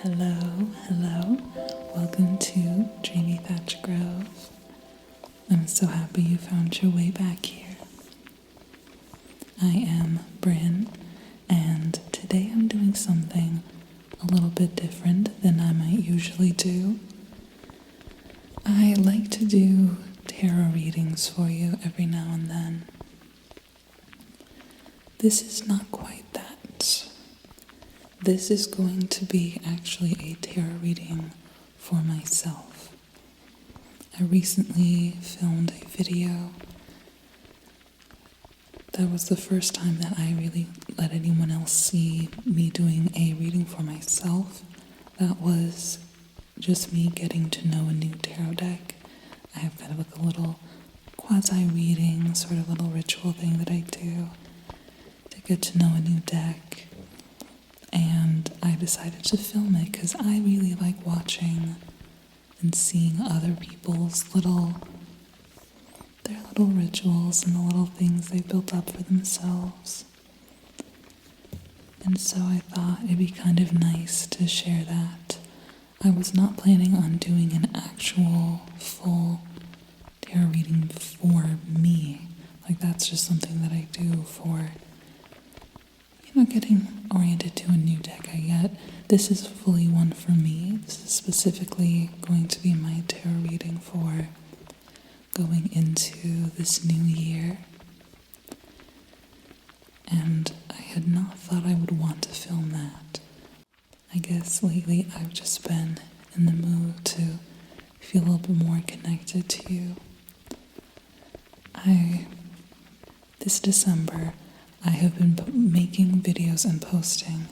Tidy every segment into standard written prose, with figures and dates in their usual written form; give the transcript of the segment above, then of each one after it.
Hello, hello. Welcome to Dreamy Thatch Grove. I'm so happy you found your way back here. I am Bryn, and today I'm doing something a little bit different than I might usually do. I like to do tarot readings for you every now and then. This is not quite that. This is going to be actually a tarot reading for myself. I recently filmed a video. That was the first time that I really let anyone else see me doing a reading for myself. That was just me getting to know a new tarot deck. I have kind of like a little quasi-reading, sort of little ritual thing that I do to get to know a new deck. And I decided to film it because I really like watching and seeing other people's their little rituals and the little things they built up for themselves. And so I thought it'd be kind of nice to share that. I was not planning on doing an actual full tarot reading for me. Like that's just something that I do for getting oriented to a new deck I get. This is fully one for me. This is specifically going to be my tarot reading for going into this new year. And I had not thought I would want to film that. I guess lately I've just been in the mood to feel a little bit more connected to you. This December, I have been making videos and posting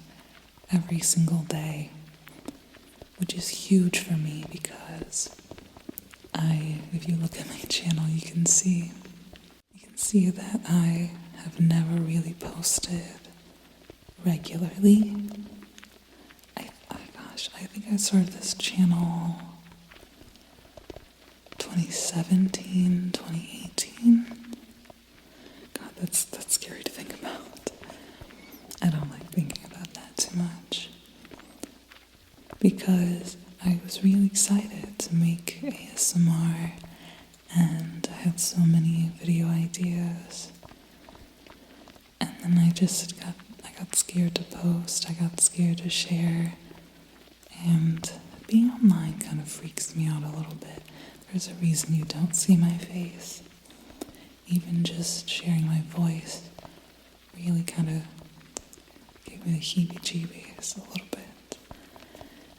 every single day, which is huge for me because if you look at my channel, you can see that I have never really posted regularly. I think I started this channel 2017, 2018. God, that's scary to think about. I don't like thinking about that too much. Because I was really excited to make ASMR and I had so many video ideas. And then I got scared to post, I got scared to share. And being online kind of freaks me out a little bit. There's a reason you don't see my face. Even just sharing my voice really kind of gave me the heebie-jeebies a little bit.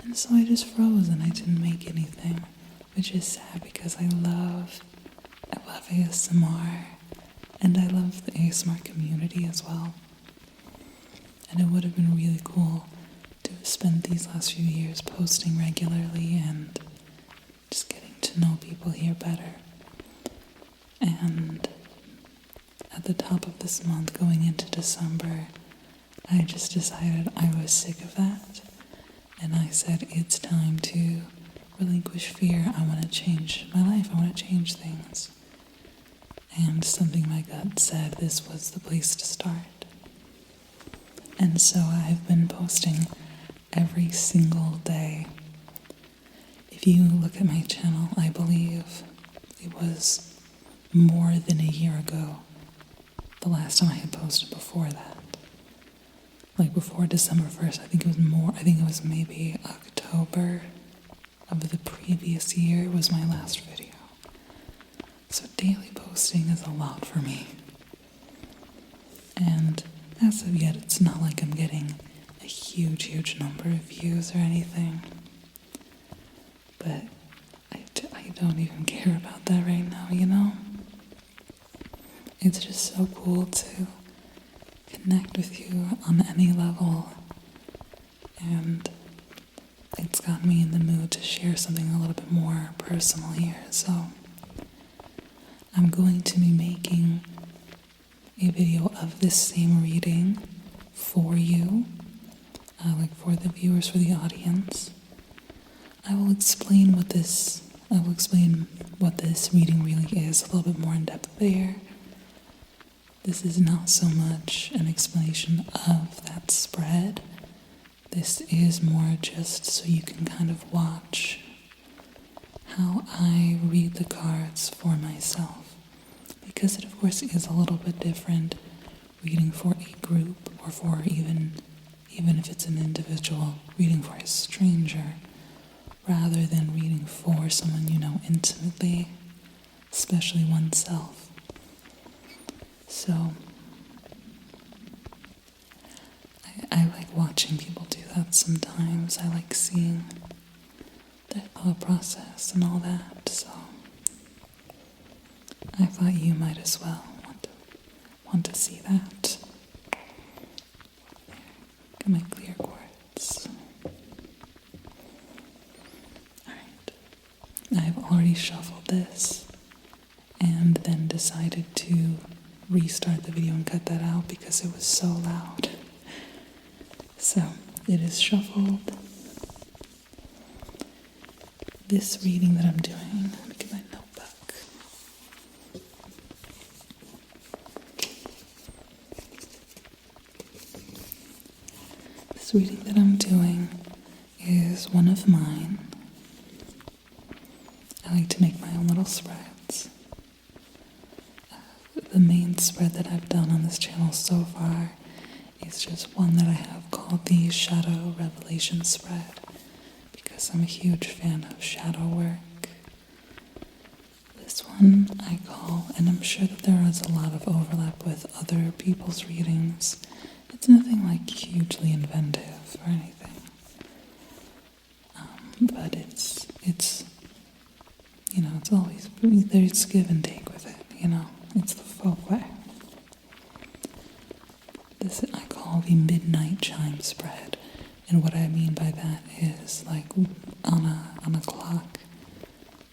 And so I just froze and I didn't make anything, which is sad because I love ASMR and I love the ASMR community as well. And it would have been really cool to have spent these last few years posting regularly and just getting to know people here better. And at the top of this month, going into December, I just decided I was sick of that. And I said, it's time to relinquish fear. I want to change my life. I want to change things. And something my gut said this was the place to start. And so I've been posting every single day. If you look at my channel, I believe it was more than a year ago, the last time I had posted before that. Like before December 1st, I think it was maybe October of the previous year was my last video. So daily posting is a lot for me. And as of yet, it's not like I'm getting a huge number of views or anything. But I don't even care about that right now, It's just so cool to connect with you on any level. And it's got me in the mood to share something a little bit more personal here. So I'm going to be making a video of this same reading for you, for the viewers, for the audience. I will explain what this reading really is a little bit more in depth there. This is not so much an explanation of that spread. This is more just so you can kind of watch how I read the cards for myself. Because it, of course, is a little bit different reading for a group or for even if it's an individual, reading for a stranger rather than reading for someone you know intimately, especially oneself. So, I like watching people do that sometimes. I like seeing their thought process and all that, so I thought you might as well want to see that. Got my clear quartz. Alright. I've already shuffled this and then decided to restart the video and cut that out because it was so loud. So, it is shuffled. This reading that I'm doing, let me get my notebook. This reading that I'm doing is one of mine. I like to make my own little spreads. The main spread that I've done on this channel so far is just one that I have called the Shadow Revelation spread because I'm a huge fan of shadow work. This one I call, and I'm sure that there is a lot of overlap with other people's readings. It's nothing like hugely inventive or anything, but it's it's always, there's give and take with it, it's the folk way. This I call the midnight chime spread, and what I mean by that is like on a clock,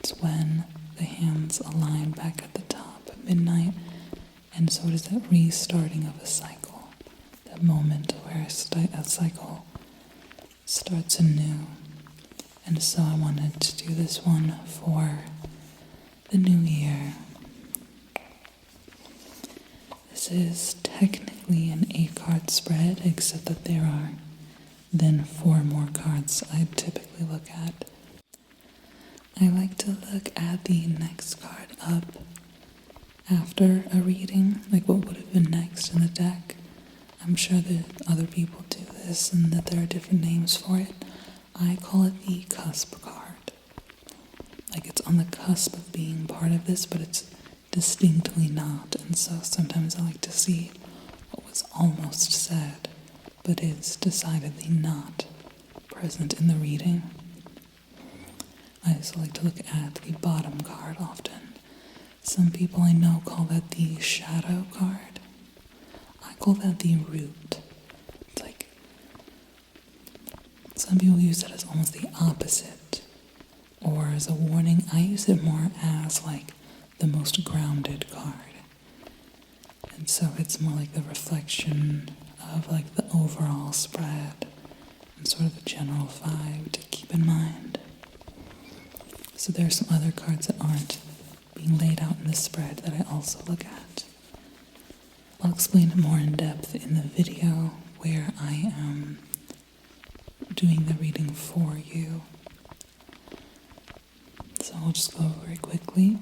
it's when the hands align back at the top at midnight, and so it is that restarting of a cycle, that moment where a cycle starts anew. And so I wanted to do this one for the new year. This is technically an 8-card spread, except that there are then 4 more cards I typically look at. I like to look at the next card up after a reading, like what would have been next in the deck. I'm sure that other people do this and that there are different names for it. I call it the cusp card. Like it's on the cusp of being part of this, but it's distinctly not. And so sometimes I like to see what was almost said, but is decidedly not present in the reading. I also like to look at the bottom card often. Some people I know call that the shadow card. I call that the root. It's like some people use it as almost the opposite, or as a warning. I use it more as like the most grounded card. And so it's more like the reflection of like the overall spread and sort of a general vibe to keep in mind. So there are some other cards that aren't being laid out in the spread that I also look at. I'll explain it more in depth in the video where I am doing the reading for you. So I'll just go very quickly.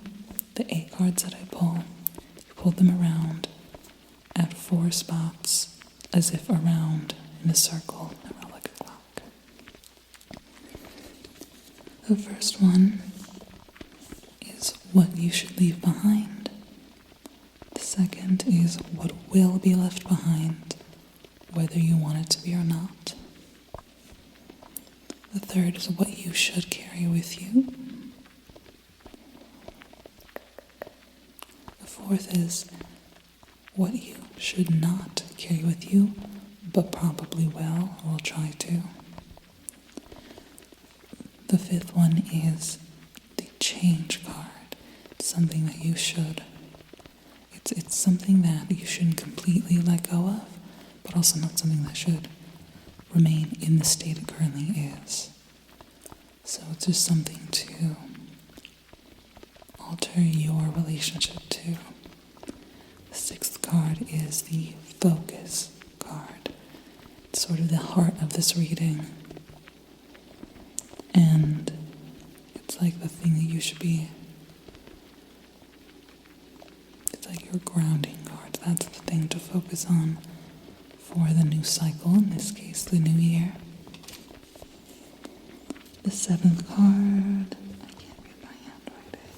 The 8 cards that I pull, you pull them around at 4 spots, as if around in a circle, around like a clock. The first one is what you should leave behind. The second is what will be left behind, whether you want it to be or not. The third is what you should carry with you. The fourth is what you should not carry with you, but probably will or will try to. The fifth one is the change card. It's something that you should. It's something that you shouldn't completely let go of, but also not something that should remain in the state it currently is. So it's just something to alter your relationship to. The 6th card is the focus card. It's sort of the heart of this reading, and it's like the thing that you should be, it's like your grounding card. That's the thing to focus on for the new cycle, in this case, the new year. The seventh card, I can't read my handwriting.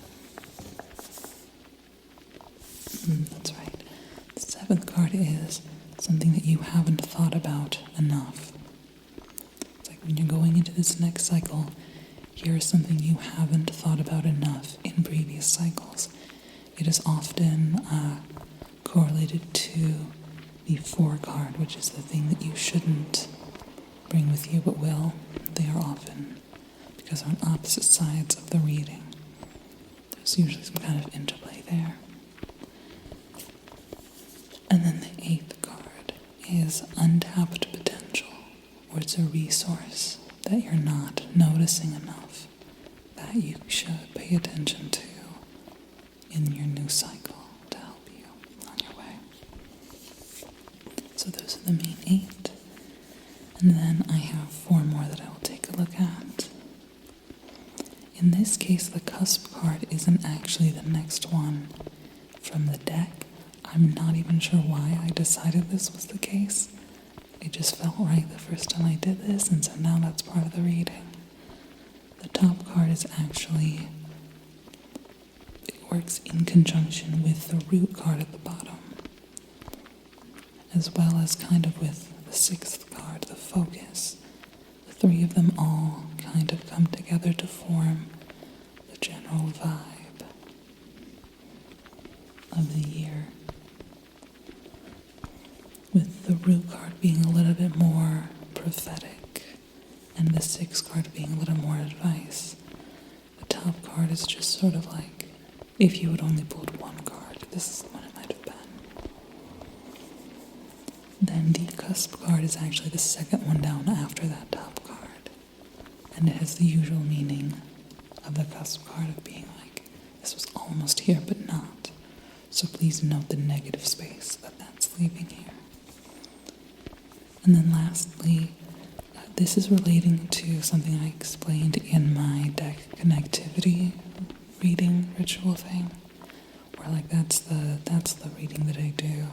That's right. The seventh card is something that you haven't thought about enough. It's like when you're going into this next cycle, here's something you haven't thought about enough in previous cycles. It is often correlated to the 4 card, which is the thing that you shouldn't bring with you but will. They are often, because on opposite sides of the reading, there's usually some kind of interplay there. And then the 8th card is untapped potential, or it's a resource that you're not noticing enough that you should pay attention to in your new cycle to help you on your way. So those are the main 8. And then I have 4 more that I will take a look at. In this case, the cusp card isn't actually the next one from the deck. I'm not even sure why I decided this was the case. It just felt right the first time I did this, and so now that's part of the reading. The top card is actually, it works in conjunction with the root card at the bottom, as well as kind of with the 6th card, the focus. The 3 of them all kind of come together to form the general vibe of the year, with the root card being a little bit more prophetic and the 6th card being a little more advice. The top card is just sort of like, if you had only pulled 1 card, this is what it might have been. Then the cusp card is actually the second one down after that top card, and it has the usual meaning of the cusp card of being like, this was almost here but not, so please note the negative space that's leaving here. And then lastly, this is relating to something I explained in my deck connectivity reading ritual thing, where like that's the reading that I do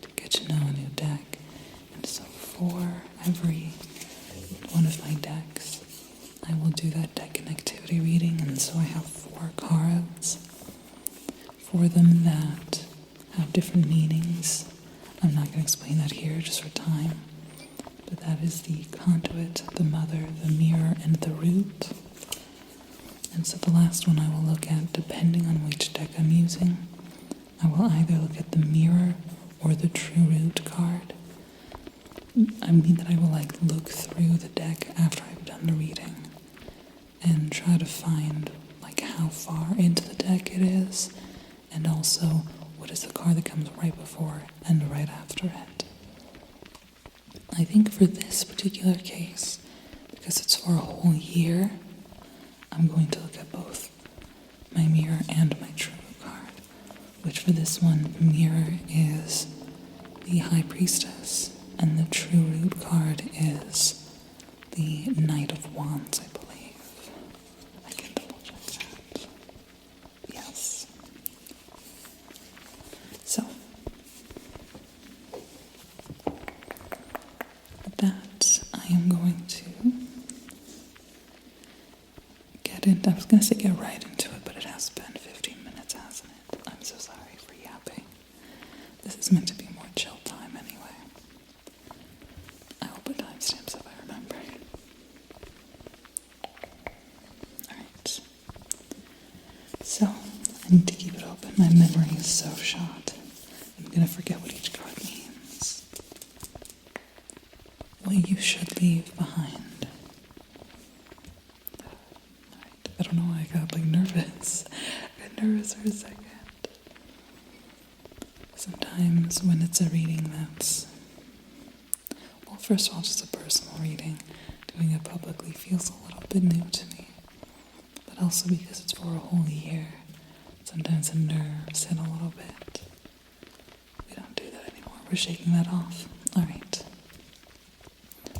to get to know a new deck. And so for every one of my decks, I will do that deck connectivity reading, and so I have 4 cards for them that have different meanings. I'm not going to explain that here just for time. But that is the conduit, the mother, the mirror, and the root. And so the last one I will look at, depending on which deck I'm using, I will either look at the mirror or the true root card. I mean that I will look through the deck after I've done the reading and try to find how far into the deck it is, and also what is the card that comes right before and right after it. I think for this particular case, because it's for a whole year, I'm going to look at both my mirror and my true card, which for this one, the mirror is the High Priestess, and the true root card is the Knight of Wands, I believe. I can double check that. Yes. So, that I am going to get into. I was going to say get right into it, but it has been 15 minutes, hasn't it? I'm so sorry for yapping. This is meant to be more chill time anyway. I will put timestamps if I remember. Alright. So, I need to keep it open. My memory is so shot. I'm going to forget what each card means. What you should leave behind. Alright. I don't know why I got nervous. I got nervous for a second. Sometimes when it's a reading that's, well, first of all, just a personal reading, doing it publicly feels a little bit new to me. But also because it's for a whole year, sometimes the nerves hit a little bit. We don't do that anymore. We're shaking that off. All right.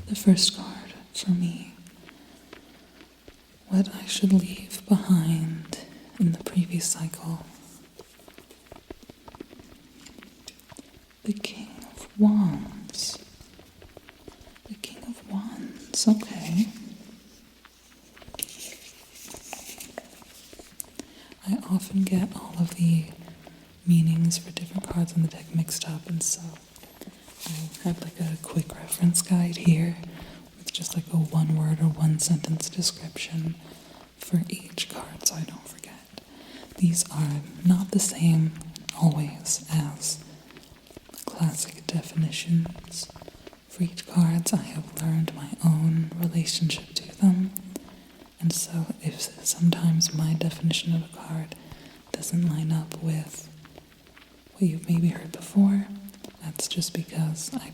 the first card for me, what I should leave behind in the previous cycle. The King of Wands. The King of Wands, okay. I often get all of the meanings for different cards in the deck mixed up, and so I have like a quick reference guide here with just like a one word or one sentence description for each card so I don't forget. These are not the same always as the classic definitions. For each cards I have learned my own relationship to them, and so if sometimes my definition of a card doesn't line up with what you've maybe heard before, that's just because I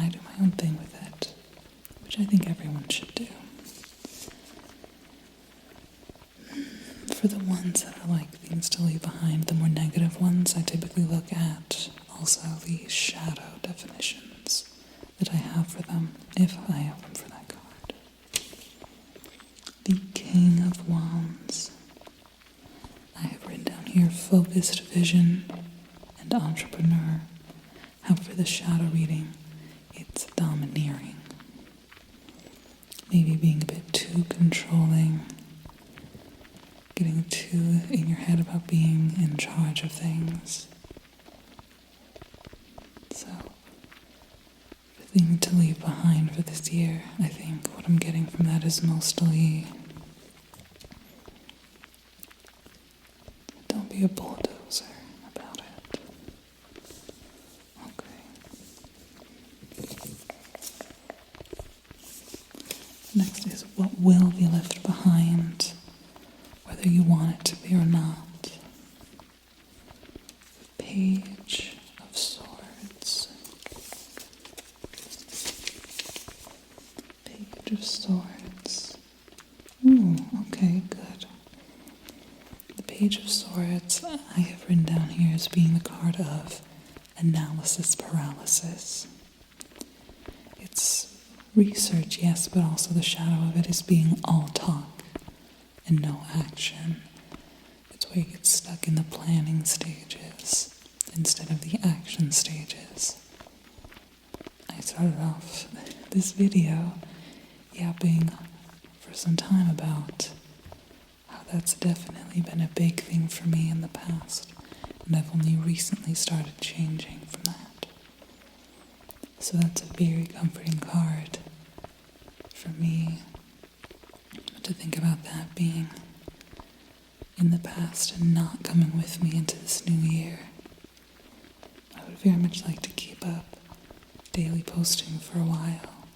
do my own thing with it, which I think everyone should do. For the ones that are like things to leave behind, the more negative ones, I typically look at also the shadow definitions that I have for them, if I have them for that card. The King of Wands. I have written down here focused vision and entrepreneur. However, the shadow reading, it's domineering. Maybe being a bit too controlling, getting too in your head about being in charge of things. So, the thing to leave behind for this year, I think what I'm getting from that is mostly don't be a bulldozer about it. Okay. Next is what will be left behind, whether you want it to be or not. Page of Swords. Page of Swords. Ooh, okay, good. The Page of Swords I have written down here as being the card of analysis paralysis. It's research, yes, but also the shadow of it is being all talk and no action. It's where you get stuck in the planning stages instead of the action stages. I started off this video yapping for some time about how that's definitely been a big thing for me in the past, and I've only recently started changing from that. So that's a very comforting card for me to think about that being in the past and not coming with me into this new year. I would very much like to keep up daily posting for a while,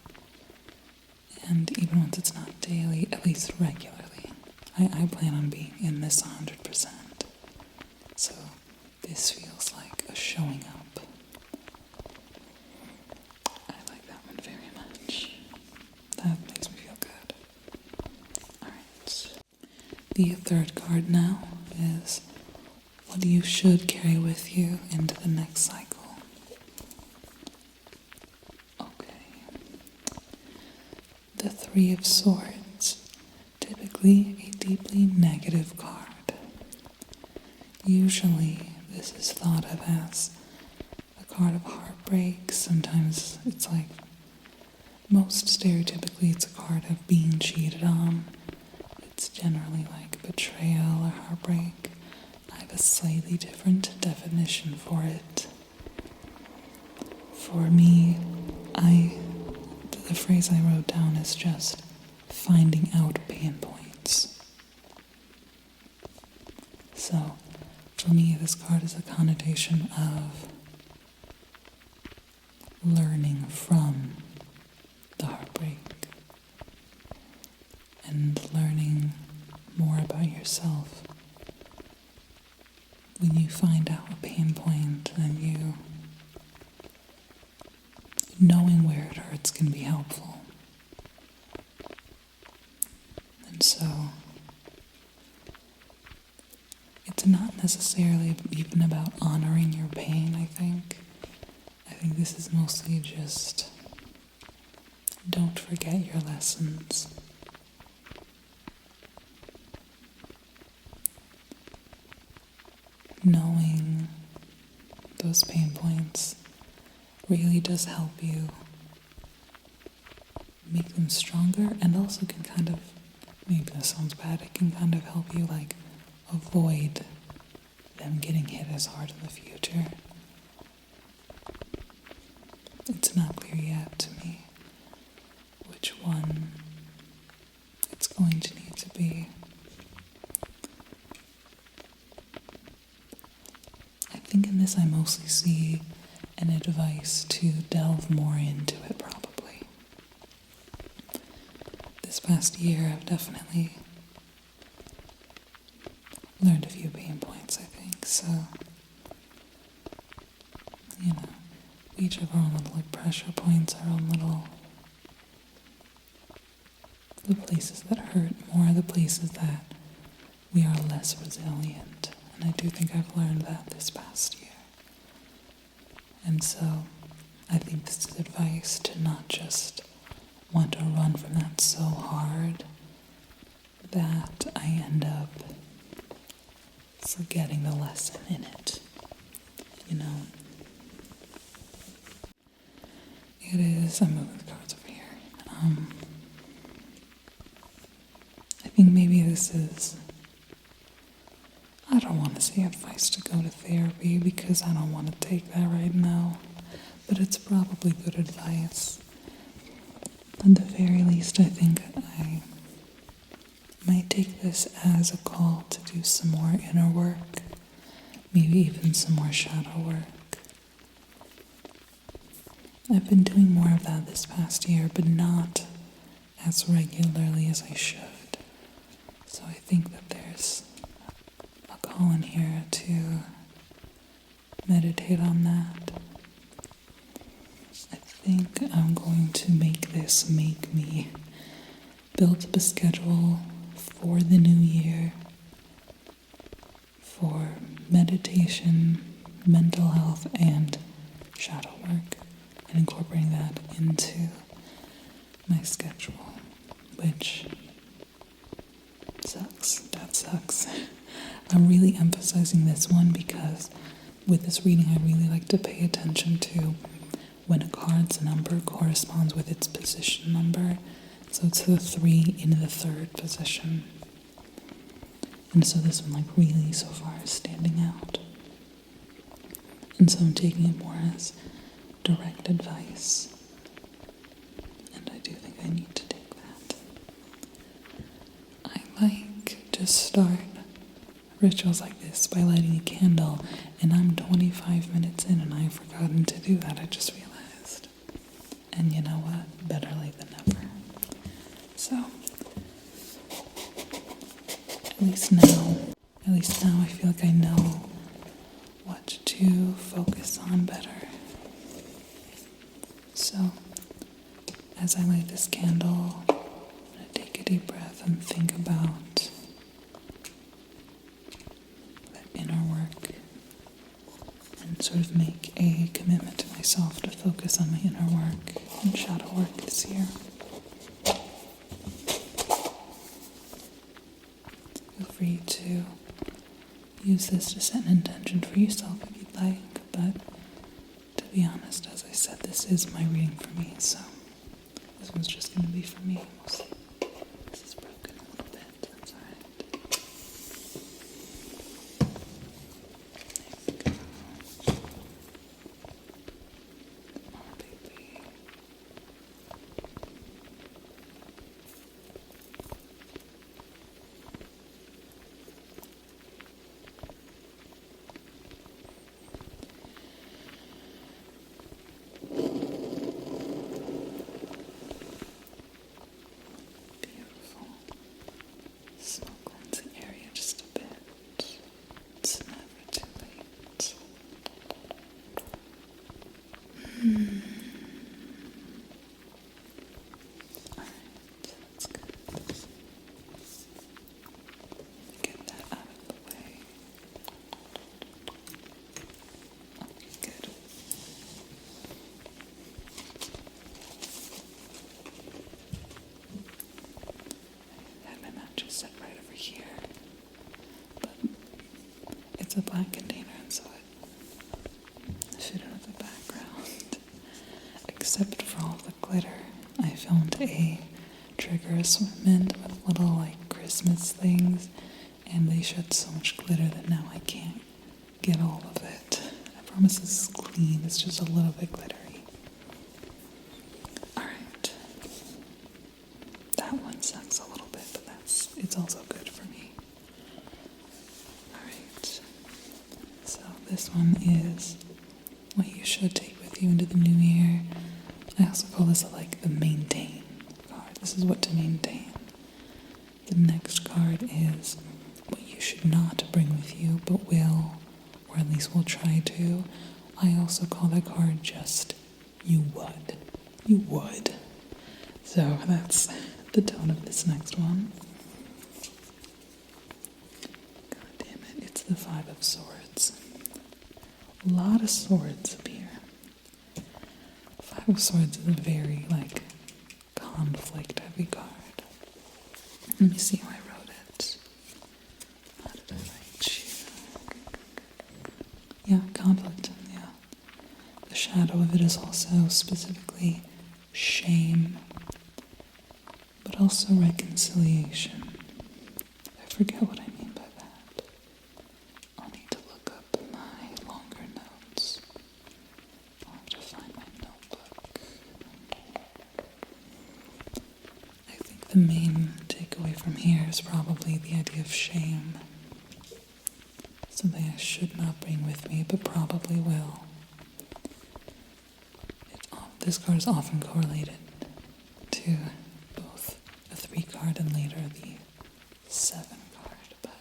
and even once it's not daily, at least regularly. I plan on being in this 100%, so this feels like a showing up. I like that one very much. That makes me feel good. Alright. The third card now is what you should carry with you into the next cycle. Okay. The Three of Swords. Typically a deeply negative card. Usually this is thought of as a card of heartbreak. Sometimes it's like, most stereotypically it's a card of being cheated on. It's generally like betrayal or heartbreak. I have a slightly different definition for it. For me, the phrase I wrote down is just finding out pain points. So, for me, this card is a connotation of learning from the heartbreak and learning more about yourself. When you find out a pain point, then knowing where it hurts can be helpful. And so, it's not necessarily even about honoring your pain, I think. I think this is mostly just Don't forget your lessons. Knowing those pain points really does help you make them stronger, and also can kind of, maybe this sounds bad, it can kind of help you like avoid them getting hit as hard in the future. It's not clear yet to me which one it's going to need to be. I think in this I mostly see an advice to delve more into it, probably. This past year I've definitely learned a few pain points, I think, so, you know, each of our own little like pressure points, our own little, the places that hurt more, the places that we are less resilient, and I do think I've learned that this past year. And so I think this is advice to not just want to run from that so hard that I end up forgetting the lesson in it, you know. It is, I'm moving the cards over here. I think maybe this is, I don't want to say advice to go to therapy because I don't want to take that right now, but it's probably good advice. At the very least, I think I might take this as a call to do some more inner work, maybe even some more shadow work. I've been doing more of that this past year, but not as regularly as I should. So I think that there's a call in here to meditate on that. I think I'm going to make me build up a schedule for the new year for meditation, mental health, and shadow work, and incorporating that into my schedule, which sucks. That sucks. I'm really emphasizing this one because with this reading I really like to pay attention to when a card's number corresponds with its position number. So it's the 3 in the 3rd position. And so this one like really so far is standing out. And so I'm taking it more as direct advice. And I do think I need to take that. I like to start rituals like this by lighting a candle, and I'm 25 minutes in and I've forgotten to do that, I just realized. And you know what? Better late than never. So, at least now I feel like I know what to focus on better. So, as I light this candle, I'm going to take a deep breath and think about that inner work and sort of make a commitment to myself to focus on my inner work and shadow work this year. Feel free to use this to set an intention for yourself if you'd like, but to be honest, as I said, this is my reading for me, so this one's just going to be for me. We'll see. This is broken a little bit, that's alright. There we go. Oh, baby. set right over here. But it's a black container, and so it fit in with the background. Except for all the glitter, I filmed a trigger assortment with little like Christmas things, and they shed so much glitter that now I can't get all of it. I promise this is clean, it's just a little bit glittery. Alright. That one sucks a little bit, but it's also good for me. Alright. So this one is what you should take with you into the new year. I also call this like the maintain card. This is what to maintain. The next card is what you should not bring with you, but will, or at least will try to. I also call that card just you would. You would. So that's the tone of this next one. God damn it, it's the Five of Swords. A lot of swords appear. Five of Swords is a very, like, conflict-heavy card. Let me see how I wrote it. How did I write you? Yeah, conflict, yeah. The shadow of it is also specifically shame, but also reconciliation. I forget what I mean by that. I'll need to look up my longer notes. I'll have to find my notebook. I think the main takeaway from here is probably the idea of shame. Something I should not bring with me, but probably will. This card is often correlated to both a 3 card and later the 7 card, but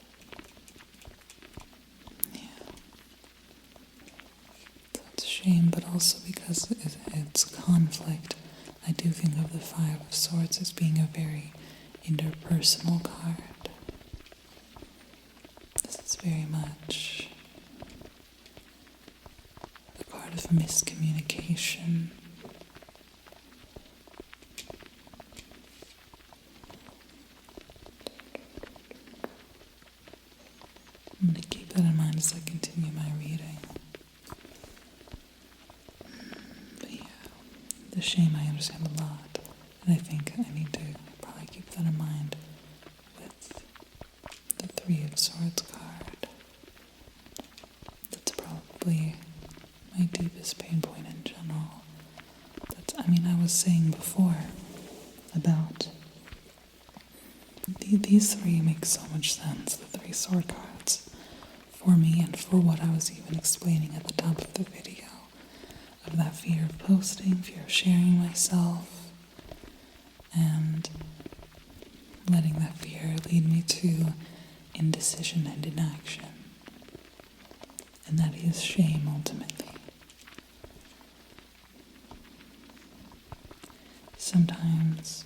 yeah. So it's a shame, but also because it's conflict, I do think of the Five of Swords as being a very interpersonal card. This is very much the card of miscommunication. I'm going to keep that in mind as I continue my reading. But yeah, the shame I understand a lot, and I think I need to probably keep that in mind with the Three of Swords card. That's probably my deepest pain point in general. I was saying before about these three make so much sense, the 3 sword cards, for me and for what I was even explaining at the top of the video, of that fear of posting, fear of sharing myself, and letting that fear lead me to indecision and inaction. And that is shame, ultimately. Sometimes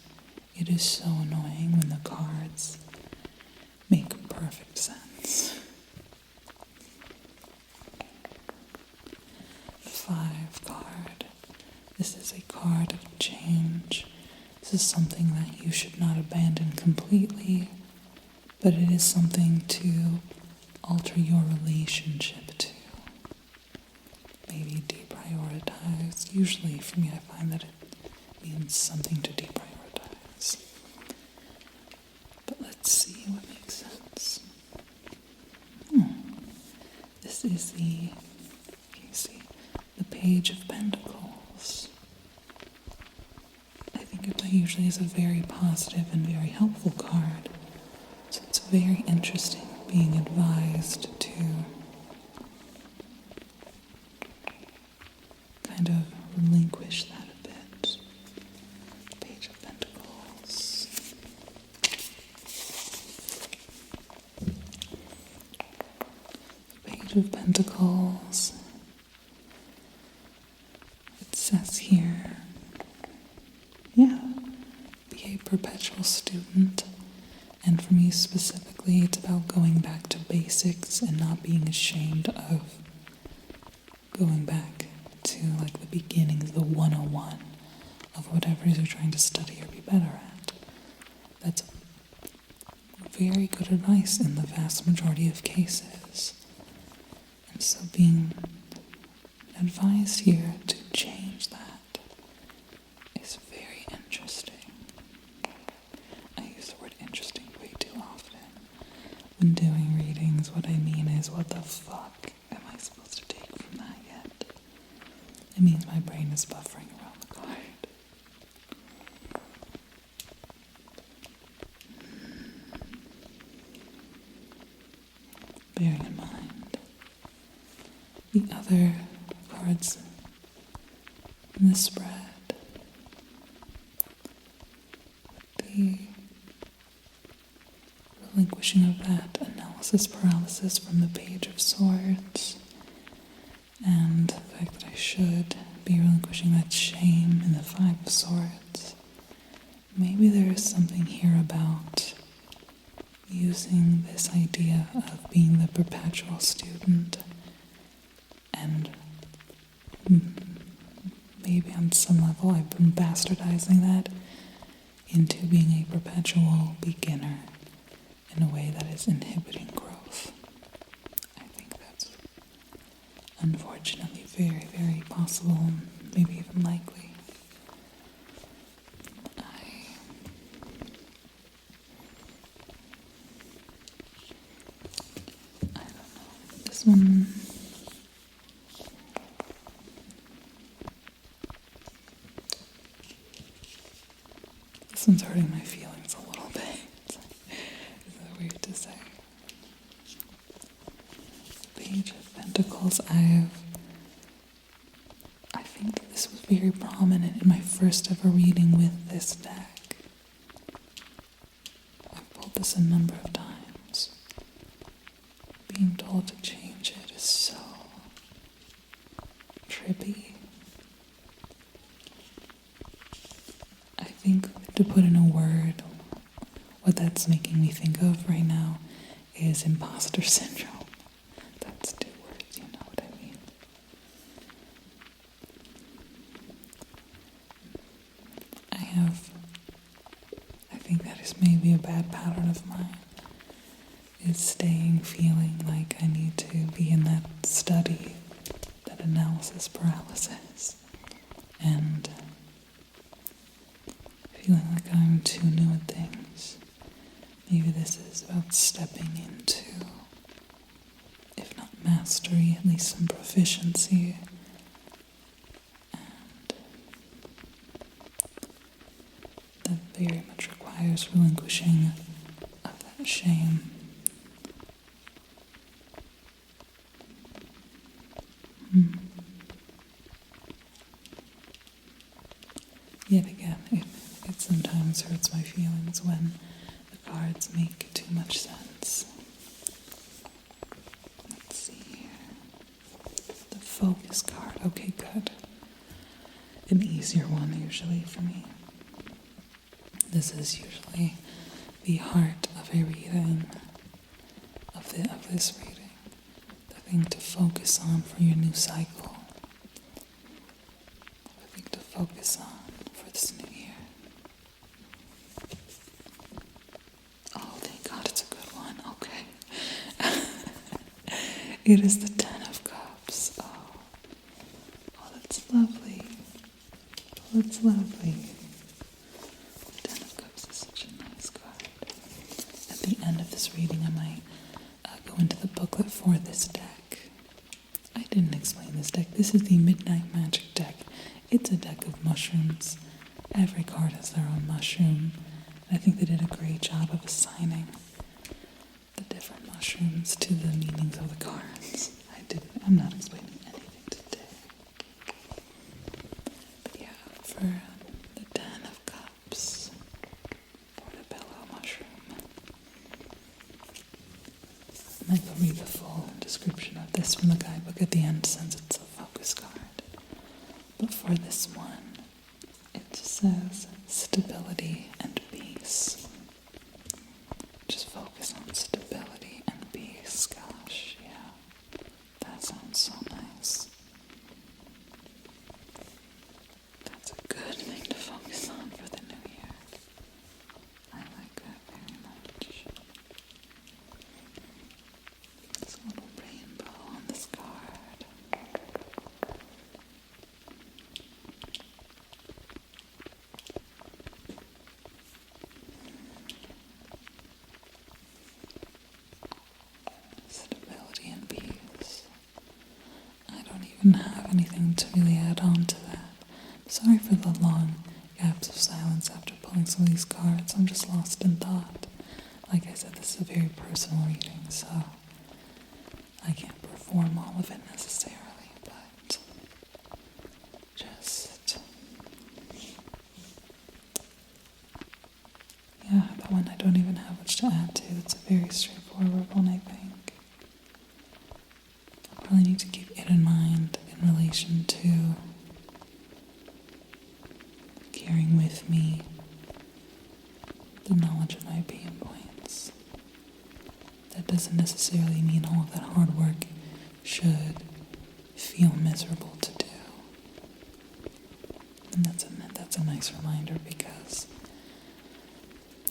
it is so annoying when the cards make perfect sense. The 5 card. This is a card of change. This is something that you should not abandon completely, but it is something to alter your relationship to. Maybe deprioritize. Usually for me I find that it means something to deprioritize. But let's see what makes sense. This is the Page of Pentacles. I think of that usually as a very positive and very helpful card. So it's very interesting being advised to kind of relinquish that a bit. Page of Pentacles. Page of Pentacles. It says here, be a perpetual student. And for me specifically, it's about going back to basics and not being ashamed of going back to like the beginnings, the 101 of whatever you're trying to study or be better at. That's very good advice in the vast majority of cases. And so being advised here to change that is very interesting. I use the word interesting way too often. When doing readings, what I mean is, what the fuck am I supposed to take from that yet? It means my brain is buffering around the card. Bearing in mind the other cards in the spread, the relinquishing of that analysis paralysis from the Page of Swords, and the fact that I should be relinquishing that shame in the Five of Swords. Maybe there is something here about using this idea of being the perpetual student, and maybe on some level I've been bastardizing that into being a perpetual beginner in a way that is inhibiting growth. I think that's unfortunately very, very possible, maybe even likely. I don't know. This one... This one's hurting my feelings a little bit. Is that weird to say? Page of Pentacles, I think this was very prominent in my first ever reading with this deck. I've pulled this a number of times. Being told to change it is so trippy. I think to put in a word, what that's making me think of right now is imposter syndrome. That's 2 words, you know what I mean. I think that is maybe a bad pattern of mine, is staying feeling like I need to be in that study, that analysis paralysis, and feeling like I'm too new at things. Maybe this is about stepping into, if not mastery, at least some proficiency. And that very much requires relinquishing of that shame. Yet again, it sometimes hurts my feelings when the cards make too much sense. Let's see here. The focus card. Okay, good. An easier one usually for me. This is usually the heart of a reading, of this reading. The thing to focus on for your new cycle. The thing to focus on for this new year. Oh, thank God it's a good one. Okay. It is the Ten of Cups. Oh, that's lovely. That's lovely. The Ten of Cups is such a nice card. At the end of this reading, I might go into the booklet for this deck. I didn't explain this deck. This is the Midnight Magic deck. It's a deck of mushrooms. Every card has their own mushroom. I think they did a great job of assigning the different mushrooms to the meanings of the cards. I'm not explaining anything today. But yeah, for the Ten of Cups, portobello mushroom. I might go read the full description of this from the guidebook at the end since it's a focus card. But for this one, it says stability and peace. Just focus on stability and peace. Gosh, yeah. That sounds so nice. That's a good thing to focus on for the new year. I like that very much. There's a little rainbow on this card. Stability and peace. I don't even have anything to really add on to that. Sorry for the long gaps of silence after pulling some of these cards. I'm just lost in thought. Like I said, this is a very personal reading, so I can't perform all of it necessarily, but just, yeah, that one I don't even have much to add to. It's a very straightforward one, I think. I probably need to keep it in mind in relation to carrying with me the knowledge of my pain points. That doesn't necessarily mean all of that hard work should feel miserable to do. And that's a nice reminder, because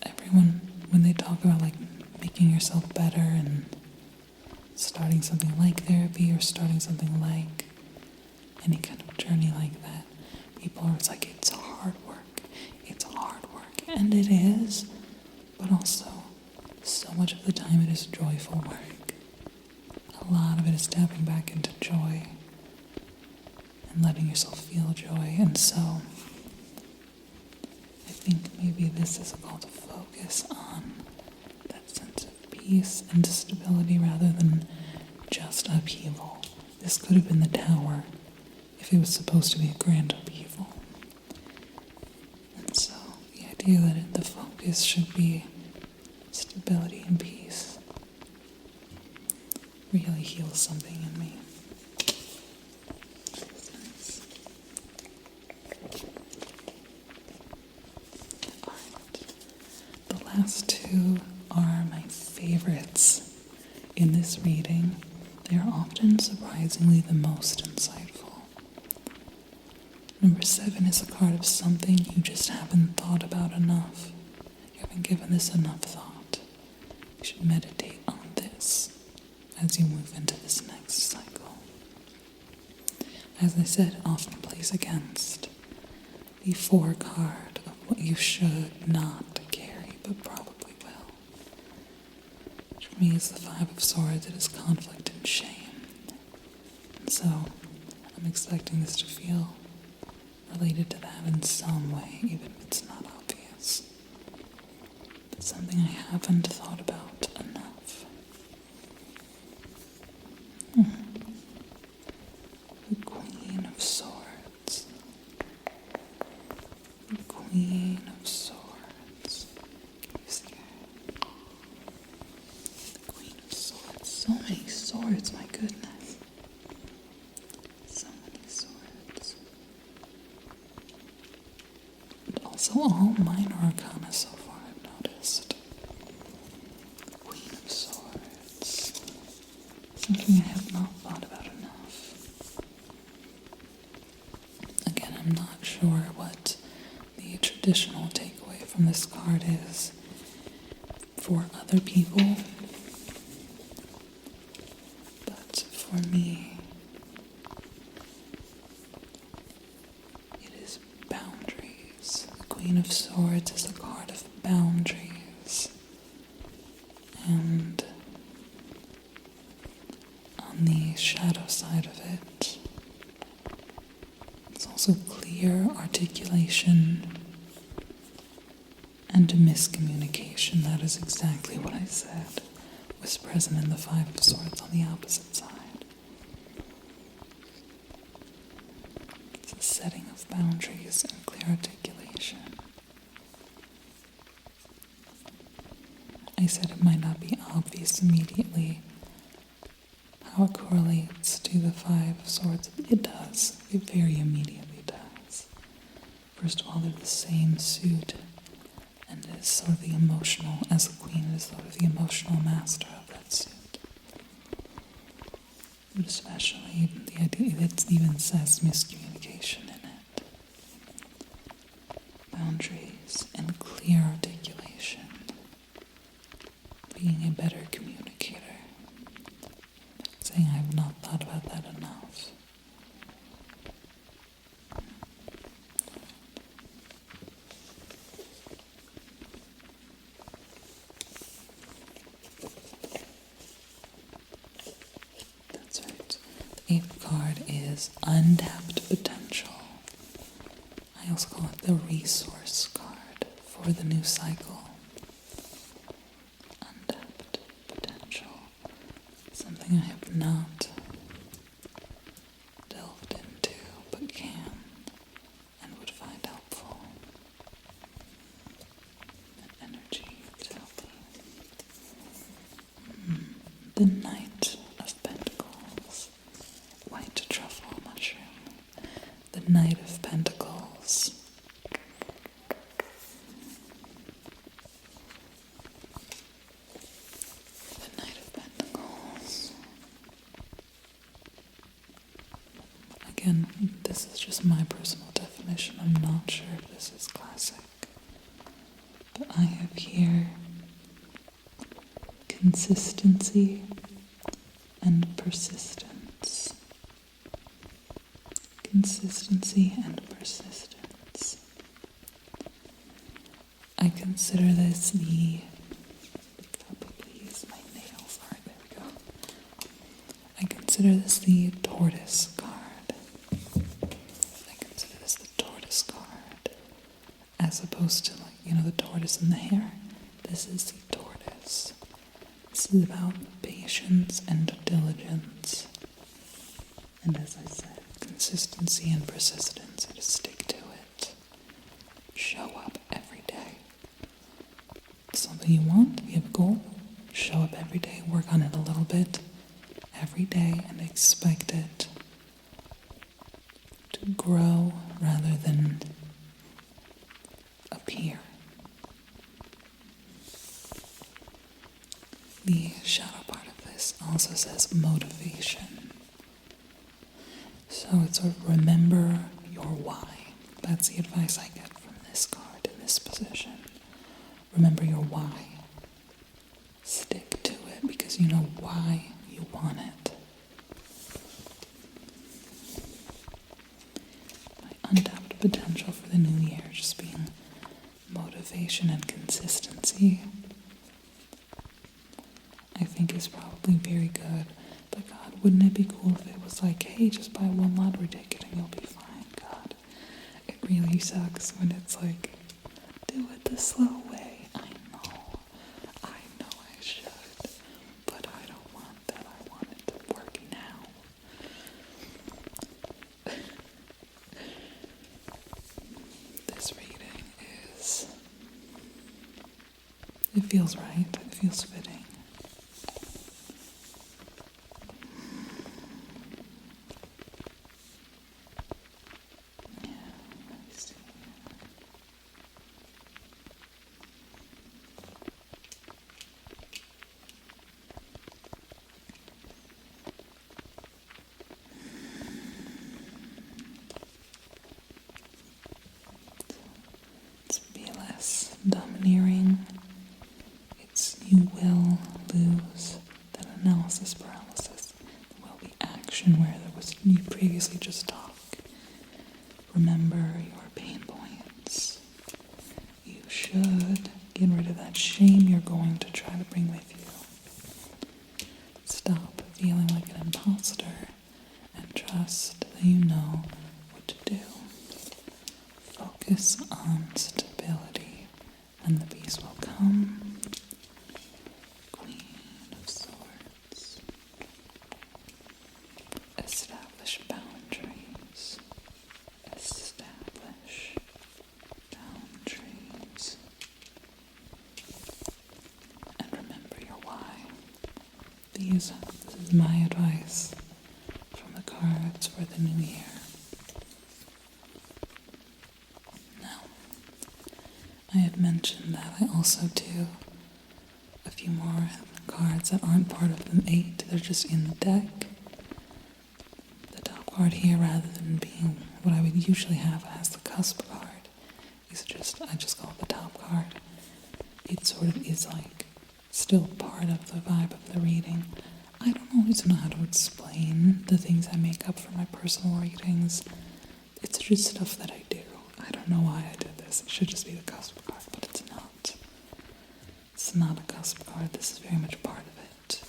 everyone, when they talk about like making yourself better and starting something like therapy or starting something like any kind of journey like that, people are always like, it's hard work, and it is, but also so much of the time it is joyful work. A lot of it is tapping back into joy and letting yourself feel joy, and so I think maybe this is a call to focus on that sense of peace and stability rather than just upheaval. This could have been the Tower if it was supposed to be a grand upheaval. And so the idea that the focus should be stability and peace really heals something in me. Alright. The last two are my favorites in this reading. They are often surprisingly the most insightful. Number 7 is a card of something you just haven't thought about enough. You haven't given this enough thought. You should meditate on this as you move into this next cycle. As I said, it often plays against the 4 card of what you should not carry, but probably will. Which for me is the 5 of Swords. It is conflict and shame. And so I'm expecting this to feel related to that in some way, even if it's not obvious. It's something I haven't thought about enough. The Queen of Swords. The Queen of Swords. Can you see her? The Queen of Swords. So many swords, my goodness. So many swords. And also all minor arcana so far, I've noticed. The Queen of Swords. Something I have not thought about enough. Again, I'm not sure what the traditional takeaway from this card is for other people, but for me, it is boundaries. The Queen of Swords is a card of boundaries, and on the shadow side of it, it's also clear articulation and miscommunication. That is exactly what I said was present in the 5 of Swords on the opposite side. It's a setting of boundaries and clear articulation. I said it might not be obvious immediately how it correlates to the 5 of Swords. It does. It very immediately does. First of all, they're the same suit, and it is sort of the emotional, as a queen, it is sort of the emotional master of that suit. But especially the idea, it even says miscommunication in it. Boundaries and clear articulation. Being a better communicator. card is Untapped Potential. I also call it the Resource card for the new cycle. Untapped Potential. Something I have not delved into, but can and would find helpful. Energy to help me. The Knight of Pentacles. White truffle mushroom. The Knight of Pentacles. The Knight of Pentacles. Again, this is just my personal definition. I'm not sure if this is classic. But I have here consistency and persistence. Consistency and persistence. I consider this the... I'll probably use my nails. Alright, there we go. I consider this the tortoise card. I consider this the tortoise card. As opposed to, like, you know, the tortoise and the hare. This is the tortoise. This is about patience and diligence. And as I said, consistency and persistence. So just stick to it. Show up every day. Something you want, you have a goal, show up every day, work on it a little bit every day, and expect it to grow rather than appear. The shadow part of this also says motivation. So it's sort of remember your why. That's the advice I get from this card in this position. Remember your why. Stick to it because you know why you want it. My untapped potential for the new year just being motivation and consistency, I think is probably very good. But God, wouldn't it be cool if it was like, hey, just buy one lottery ticket and you'll be fine? God, it really sucks when it's like, do it the slow way. I know I should, but I don't want that. I want it to work now. This reading is, it feels right. It feels fitting. Domineering. It's you will lose that analysis paralysis. There will be action where there was you previously just talk. Remember your pain points. You should get rid of that shame you're going to try to bring with you. Stop feeling like an imposter and trust that you know what to do. Focus on stability. And the peace will come. Queen of Swords. Establish boundaries. Establish boundaries. And remember your why. This is my advice from the cards for the new year. I had mentioned that I also do a few more cards that aren't part of the 8, they're just in the deck. The top card here, rather than being what I would usually have as the cusp card, is I just call it the top card. It sort of is like still part of the vibe of the reading. I don't always know how to explain the things I make up for my personal readings. It's just stuff that I do. I don't know why I did this. It should just be the cusp card, but it's not. It's not a cusp card. This is very much part of it.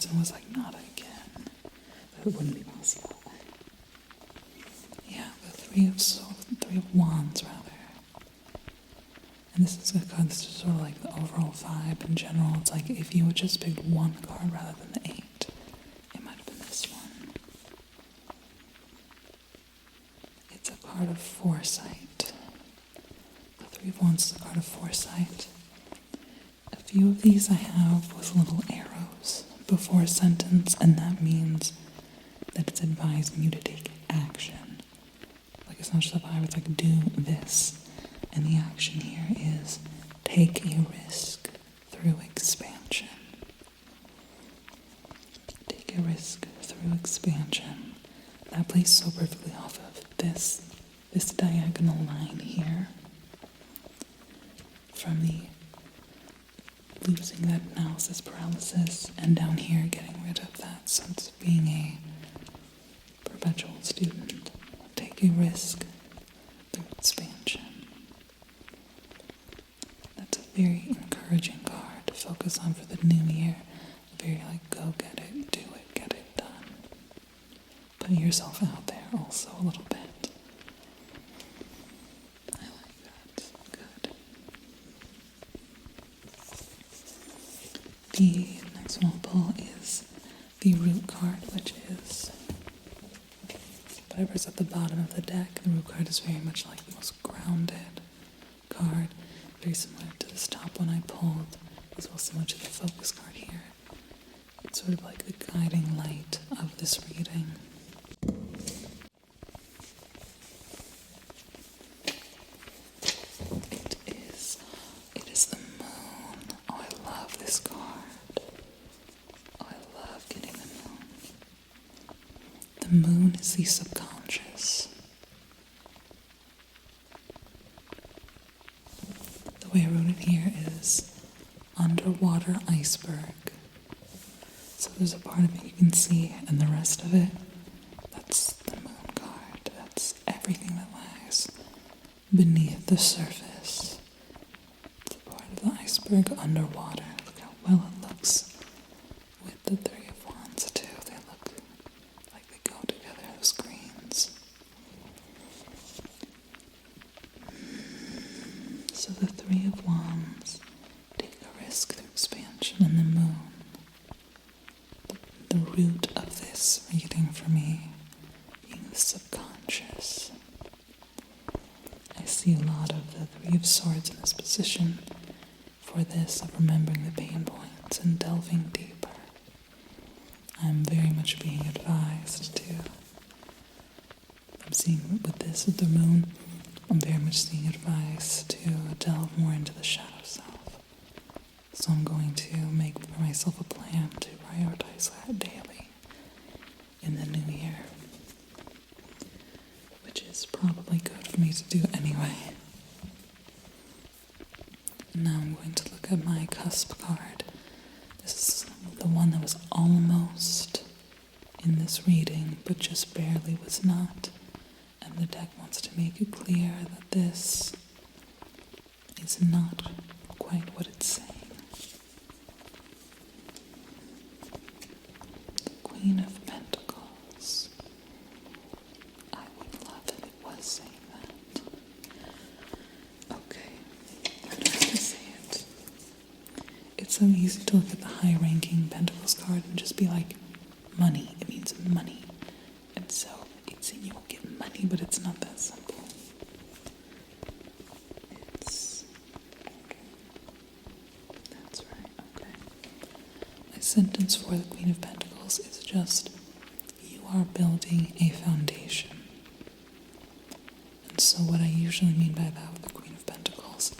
Swords and was like, not again. That wouldn't be possible. Yeah, the Three of Wands, rather. And this is sort of like the overall vibe in general. It's like if you would just pick one card rather than the 8, it might have been this one. It's a card of foresight. The Three of Wands is a card of foresight. A few of these I have with little arrows before a sentence, and that means that it's advising you to take action. Like it's not just a vibe, it's like do this. And the action here is take a risk through expansion. Take a risk through expansion. That plays so perfectly off of this diagonal line here. From the losing that analysis paralysis, and down here getting rid of that sense of being a perpetual student. Take a risk through expansion. That's a very encouraging card to focus on for the new year. Very like, go get it, do it, get it done. Put yourself out there also a little bit. I like that. Good. The next one I'll pull is the root card, which is whatever's at the bottom of the deck. The root card is very much like the most grounded card, very similar to this top one I pulled, as well as similar to the focus card here. It's sort of like the guiding light of this reading. It is the moon. Oh, I love this card. Oh, I love getting the moon. The moon is the subconscious. The way I wrote it here is underwater iceberg. So there's a part of it you can see, and the rest of it, that's the moon card. That's everything that lies beneath the surface. It's a part of the iceberg underwater. Look how well it looks with the Three of Wands too. They look like they go together, those greens. So the Three of Wands, take a risk through expansion, and the moon. The root of this reading for me being the subconscious. I see a lot of the Three of Swords in this position for this of remembering the pain points and delving deeper. I'm very much being advised to. I'm seeing with this, with the moon, I'm very much seeing advice to delve more into the shadow self. So I'm going to make for myself a plan to prioritize that daily in the new year, which is probably good for me to do anyway. Now I'm going to look at my cusp card. This is the one that was almost in this reading, but just barely was not. And the deck wants to make it clear that this is not quite what it's saying. The Queen of Pentacles. I would love if it was saying that. Okay, how do I have to say it? It's so easy to look at the high-ranking Pentacles card and just be like, money. It means money. And so it's saying you will get money, but it's not that simple. It's... okay. That's right, okay. My sentence for the Queen of Pentacles is just, you are building a foundation. And so what I usually mean by that with the Queen of Pentacles,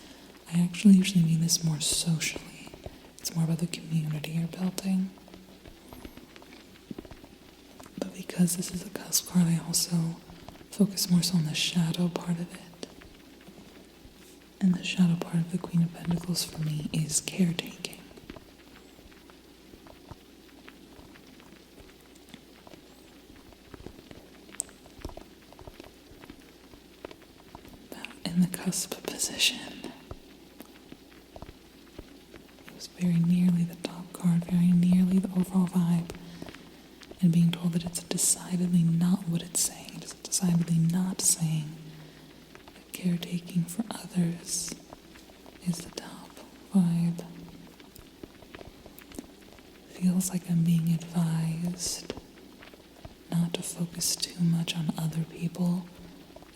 I actually usually mean this more socially. It's more about the community you're building. But because this is a cusp card, I also focus more so on the shadow part of it. And the shadow part of the Queen of Pentacles for me is caretaking. About in the cusp position. It was very nearly the top card. card very nearly the overall vibe and being told that it's decidedly not what it's saying. It's decidedly not saying that caretaking for others is the top vibe. Feels like I'm being advised not to focus too much on other people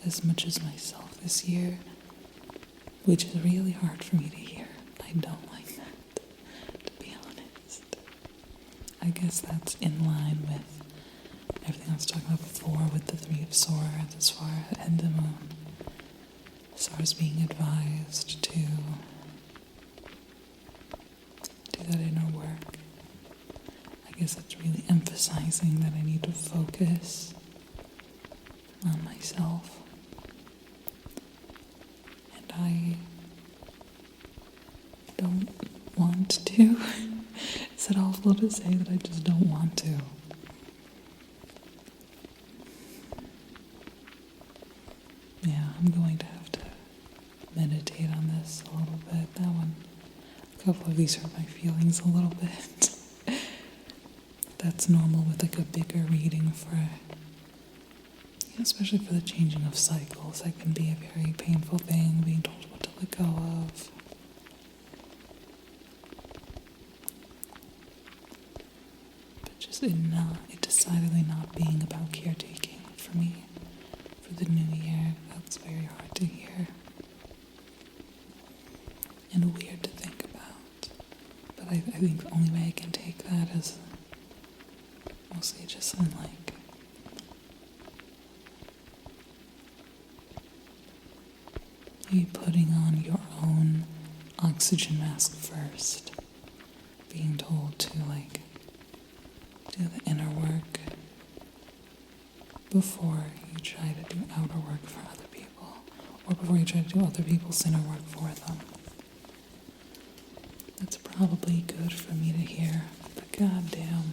as much as myself this year, which is really hard for me to hear. I don't like that, to be honest. I guess that's in line with everything I was talking about before with the Three of Swords as far as the Moon. As far as being advised to do that inner work. I guess that's really emphasizing that I need to focus on myself. And I don't want to. Is it awful to say that I just don't want to? Yeah, I'm going to have to meditate on this a little bit. That one, a couple of these hurt my feelings a little bit. That's normal with like a bigger reading especially for the changing of cycles. That can be a very painful thing, being told what to let go of. But just it decidedly not being about caretaking for me for the new year. That's very hard to hear. And weird to think about. But I think the only way I can take that is mostly just in like you putting on your own oxygen mask first, being told to like do the inner work before you try to do outer work for other people, or before you try to do other people's inner work for them. That's probably good for me to hear, but goddamn.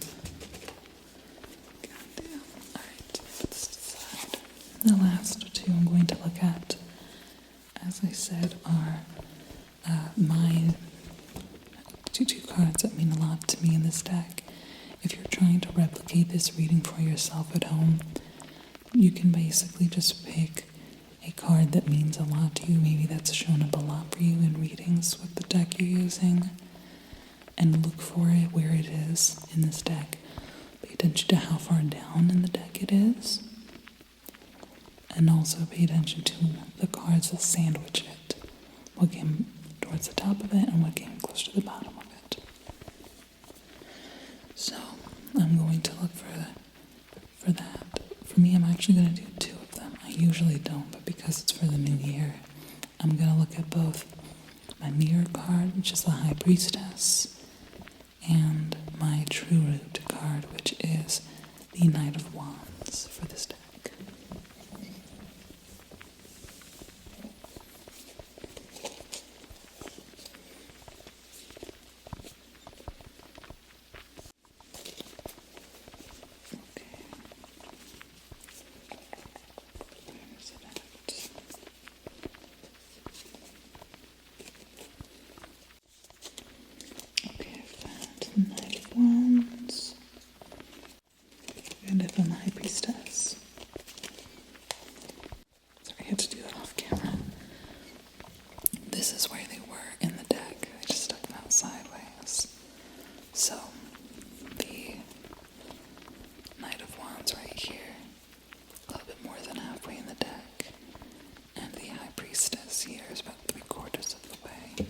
Alright, put this aside. The last two I'm going to look at, as I said, are my two cards that mean a lot to me in this deck. If you're trying to replicate this reading for yourself at home, you can basically just pick a card that means a lot to you. Maybe that's shown up a lot for you in readings with the deck you're using, and look for it where it is in this deck. Pay attention to how far down in the deck it is, and also pay attention to the cards that sandwich it. What came towards the top of it and what came close to the bottom of it. So I'm going to look for that. For me, I'm actually going to do two of them. I usually don't, but because it's for the new year, I'm going to look at both my mirror card, which is the High Priestess, and my True Root card, which is the Knight of Wands for this deck. Knight of Wands, and I found the High Priestess. Sorry, I had to do that off camera. This is where they were in the deck. I just stuck them out sideways. So, the Knight of Wands right here, a little bit more than halfway in the deck, and the High Priestess here is about 3/4 of the way.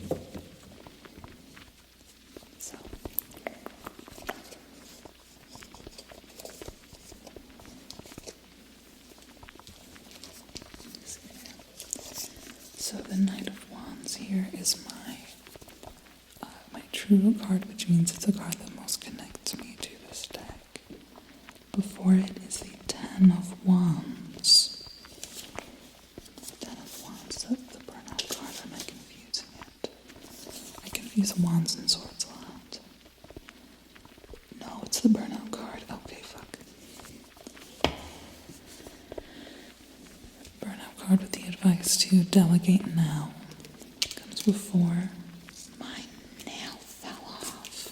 So the Knight of Wands here is my True card, which means it's the card that most connects me to this deck. Before it is the Ten of Wands. Ten of Wands, the burnout card. Am I confusing it? I confuse Wands and Swords a lot. No, it's the burnout card. Okay, fuck. Burnout card with the advice to delegate now comes before. My nail fell off.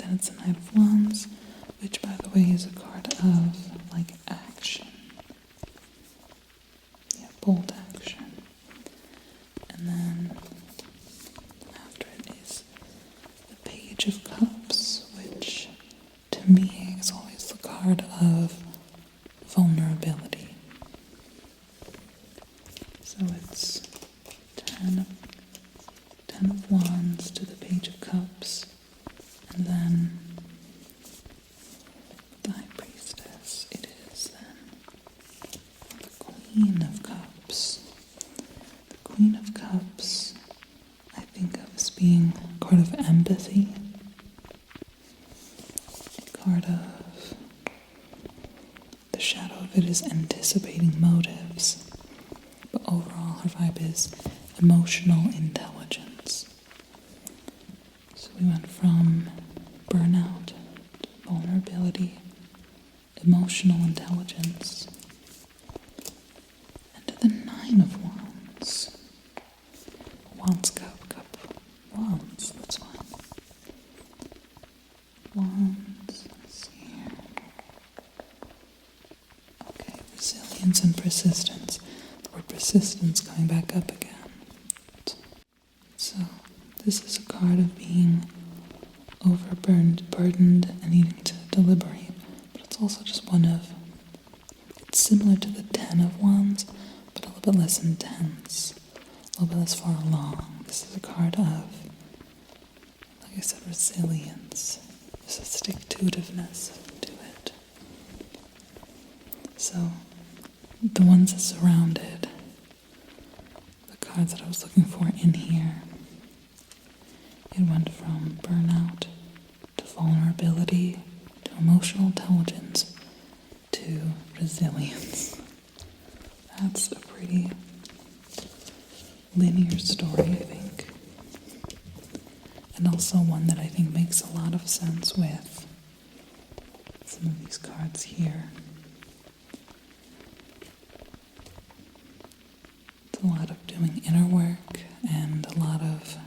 Then it's the Knight of Wands, which, by the way, is a card of, like, action. Yeah, bold action. And then after it is the Page of Cups, which, to me, is always the card of vulnerability. So it's 10 of Wands to the Page of Cups, and then the High Priestess, it is then the Queen of Cups. The Queen of Cups, I think of as being a card of empathy, a card of, the shadow of it is anticipating motives, but overall her vibe is emotional intelligence. So we went from burnout to vulnerability, emotional intelligence, and to the Nine of Wands. Wands, cup, wands, that's fine. Wands, let's see here. Okay, resilience and persistence. The word persistence coming back up again. So, this is a card of being burdened and needing to deliberate, but it's also just one of, it's similar to the Ten of Wands, but a little bit less intense, a little bit less far along. This is a card of, like I said, resilience. There's a stick-to-itiveness to it. So, the ones that surrounded the cards that I was looking for in here, it went from burnout to vulnerability to emotional intelligence to resilience. That's a pretty linear story, I think. And also one that I think makes a lot of sense with some of these cards here. It's a lot of doing inner work and a lot of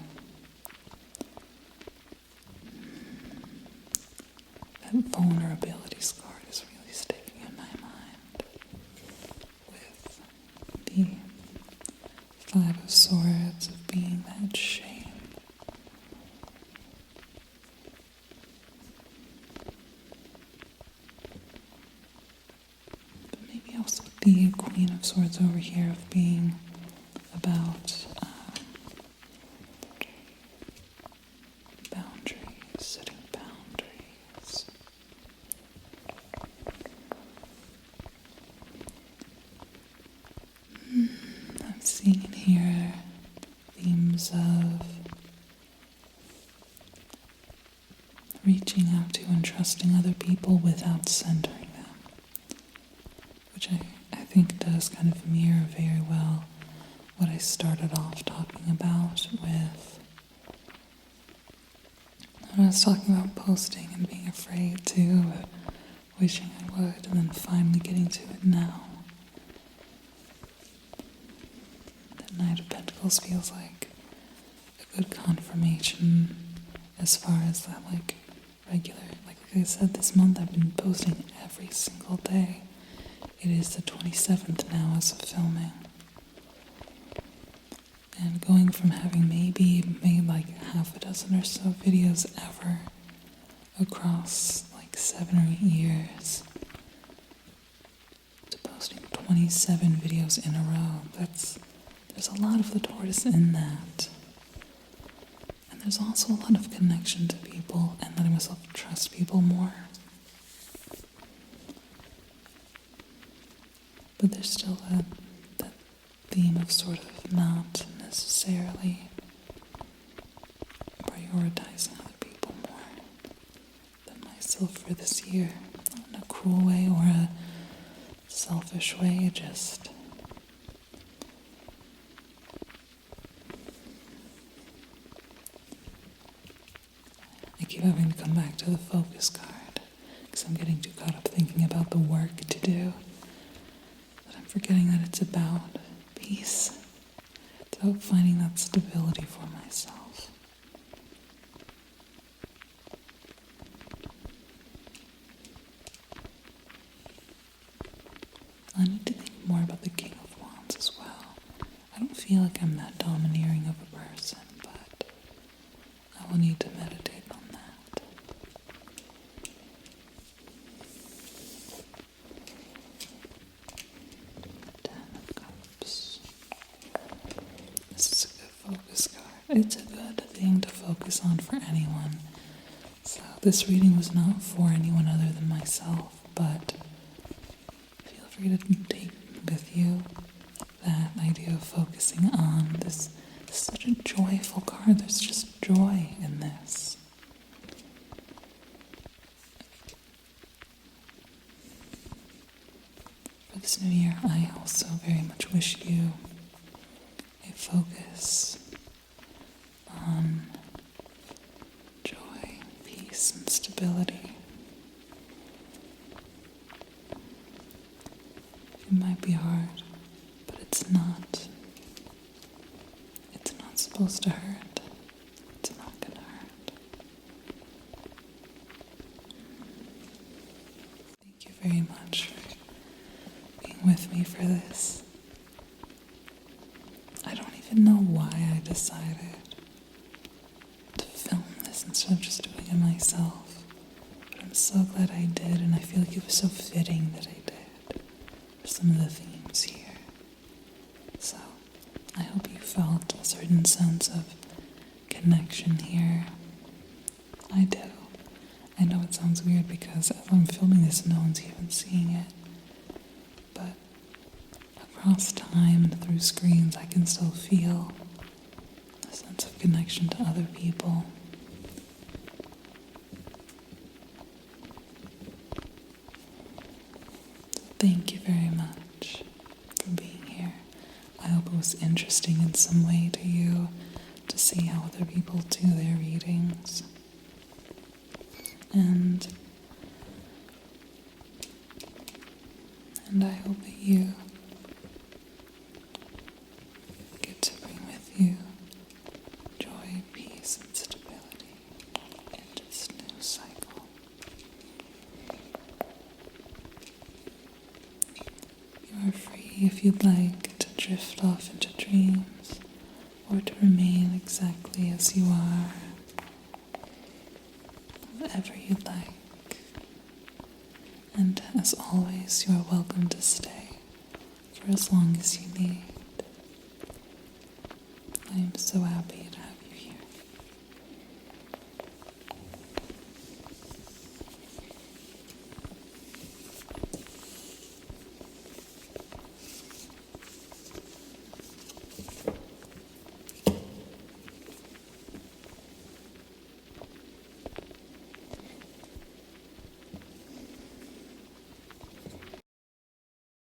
that vulnerability card is really sticking in my mind with the Five of Swords of being that shame. But maybe also the Queen of Swords over here of being about boundaries, setting boundaries. I'm seeing in here themes of reaching out to and trusting other people without centering them, which I think does kind of mirror very well what I started off talking about with when I was talking about posting and being afraid to, wishing I would, and then finally getting to it now. The Knight of Pentacles feels like a good confirmation as far as that, like, regular, like I said, this month I've been posting every single day. It is the 27th now as of filming. And going from having maybe made like half a dozen or so videos ever across like 7 or 8 years to posting 27 videos in a row, there's a lot of the tortoise in that. And there's also a lot of connection to people and letting myself trust people more. But there's still that theme of sort of not necessarily prioritizing other people more than myself for this year. Not in a cruel way or a selfish way, just I keep having to come back to the focus card because I'm getting too caught up thinking about the work to do that I'm forgetting that it's about peace. It's about finding that stability for myself. feel like I'm that domineering of a person, but I will need to meditate on that. Ten of Cups. This is a good focus card. It's a good thing to focus on for anyone. So this reading was not for anyone other than myself, but feel free to take with you that idea of focusing on this. This is such a joyful card. There's just joy in this. For this new year, I also very much wish you a focus on joy, peace, and stability. It might be hard, but it's not. It's not supposed to hurt. It's not gonna hurt. Thank you very much for being with me for this. I don't even know why I decided to film this instead of just doing it myself. But I'm so glad I did, and I feel like it was so fitting that I did for some of the themes here. So, I hope you felt a certain sense of connection here. I do. I know it sounds weird because as I'm filming this, no one's even seeing it. But across time and through screens, I can still feel a sense of connection to other people. Thank you very much for being here. I hope it was interesting in some way to you to see how other people do their readings. And I hope that you get to bring with you joy, peace, and stability in this new cycle. You are free, if you'd like, to drift off into dreams or to remain exactly as you are, whatever you'd like. And as always, you are welcome to stay for as long as you need. I am so happy to